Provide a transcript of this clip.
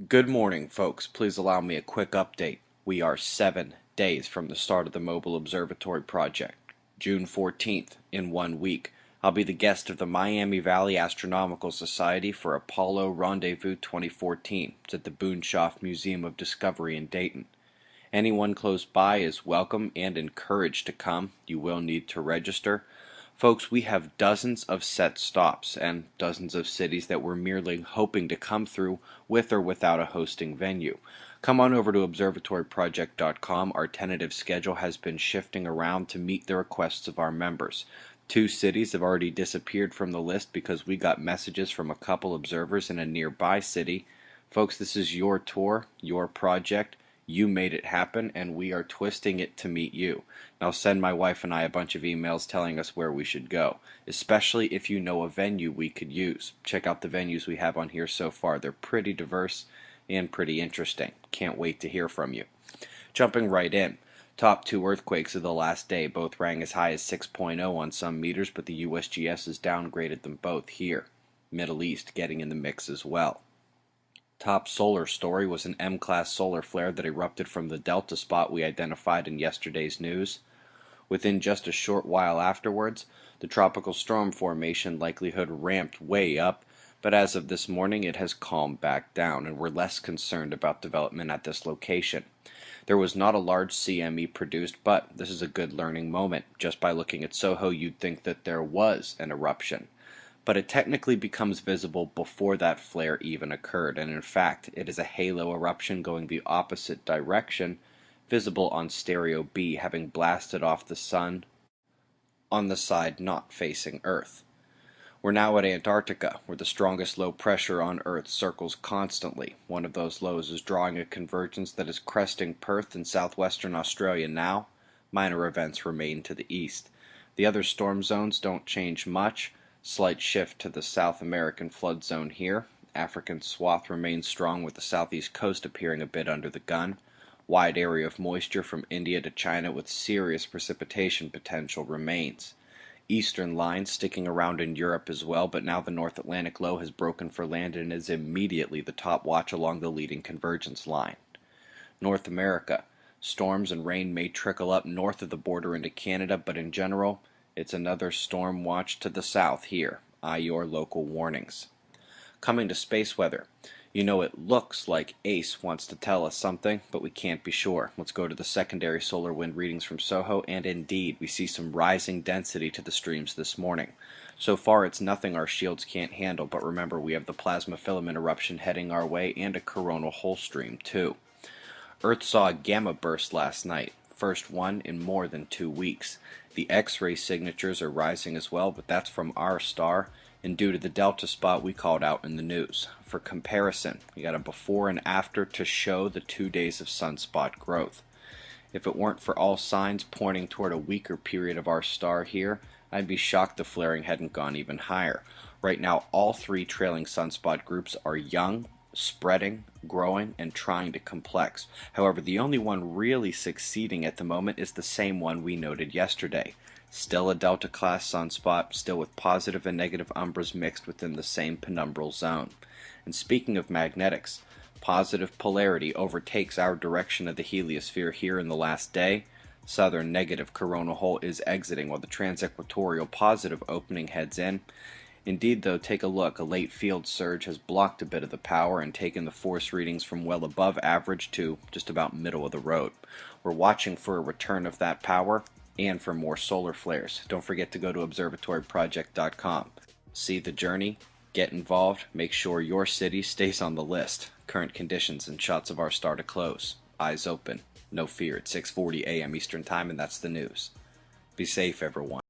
Good morning, folks. Please allow me a quick update. We are 7 days from the start of the Mobile Observatory project. June 14th, in 1 week, I'll be the guest of the Miami Valley Astronomical Society for Apollo Rendezvous 2014. It's at the Boonshoff Museum of Discovery in Dayton. Anyone close by is welcome and encouraged to come. You will need to register. Folks, we have dozens of set stops and dozens of cities that we're merely hoping to come through with or without a hosting venue. Come on over to observatoryproject.com. Our tentative schedule has been shifting around to meet the requests of our members. 2 cities have already disappeared from the list because we got messages from a couple observers in a nearby city. Folks, this is your tour, your project. You made it happen, and we are twisting it to meet you. Now send my wife and I a bunch of emails telling us where we should go, especially if you know a venue we could use. Check out the venues we have on here so far. They're pretty diverse and pretty interesting. Can't wait to hear from you. Jumping right in. Top 2 earthquakes of the last day both rang as high as 6.0 on some meters, but the USGS has downgraded them both here. Middle East getting in the mix as well. Top solar story was an M-class solar flare that erupted from the Delta spot we identified in yesterday's news. Within just a short while afterwards, the tropical storm formation likelihood ramped way up, but as of this morning it has calmed back down, and we're less concerned about development at this location. There was not a large CME produced, but this is a good learning moment. Just by looking at SOHO, you'd think that there was an eruption. But it technically becomes visible before that flare even occurred, and in fact, it is a halo eruption going the opposite direction, visible on stereo B, having blasted off the sun on the side not facing Earth. We're now at Antarctica, where the strongest low pressure on Earth circles constantly. One of those lows is drawing a convergence that is cresting Perth in southwestern Australia now. Minor events remain to the east. The other storm zones don't change much. Slight shift to the South American flood zone here. African swath remains strong with the southeast coast appearing a bit under the gun. Wide area of moisture from India to China with serious precipitation potential remains. Eastern lines sticking around in Europe as well, but now the North Atlantic low has broken for land and is immediately the top watch along the leading convergence line. North America. Storms and rain may trickle up north of the border into Canada, but in general, it's another storm watch to the south here. Eye your local warnings. Coming to space weather. You know, it looks like ACE wants to tell us something, but we can't be sure. Let's go to the secondary solar wind readings from SOHO, and indeed, we see some rising density to the streams this morning. So far, it's nothing our shields can't handle, but remember, we have the plasma filament eruption heading our way and a coronal hole stream, too. Earth saw a gamma burst last night, first one in more than 2 weeks. The X-ray signatures are rising as well, but that's from our star, and due to the Delta spot we called out in the news. For comparison, we got a before and after to show the 2 days of sunspot growth. If it weren't for all signs pointing toward a weaker period of our star here, I'd be shocked the flaring hadn't gone even higher. Right now, all 3 trailing sunspot groups are young, spreading, growing, and trying to complex. However, the only one really succeeding at the moment is the same one we noted yesterday. Still a Delta-class sunspot, still with positive and negative umbras mixed within the same penumbral zone. And speaking of magnetics, positive polarity overtakes our direction of the heliosphere here in the last day. Southern negative coronal hole is exiting while the transequatorial positive opening heads in. Indeed, though, take a look. A late field surge has blocked a bit of the power and taken the force readings from well above average to just about middle of the road. We're watching for a return of that power and for more solar flares. Don't forget to go to observatoryproject.com. See the journey, get involved, make sure your city stays on the list. Current conditions and shots of our star to close. Eyes open. No fear. It's 6:40 a.m. Eastern Time, and that's the news. Be safe, everyone.